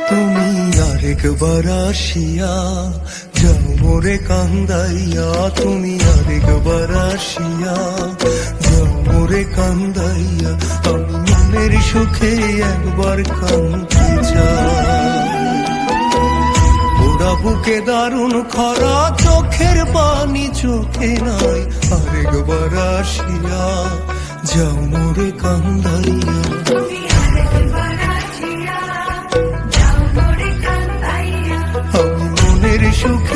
তুমি আরেকবার আসিয়া যাও মোরে কান্দাইয়া, তুমি আরেকবার আসিয়া যাও মোরে কান্দাইয়া, আমি মনের সুখে একবার কাঁদতে চাই। ওরা বুকে দারুণ খরা, চোখের পানি চোখে নাই, আরেকবার আসিয়া যাও মোরে কান্দাইয়া। আমি মনের সুখে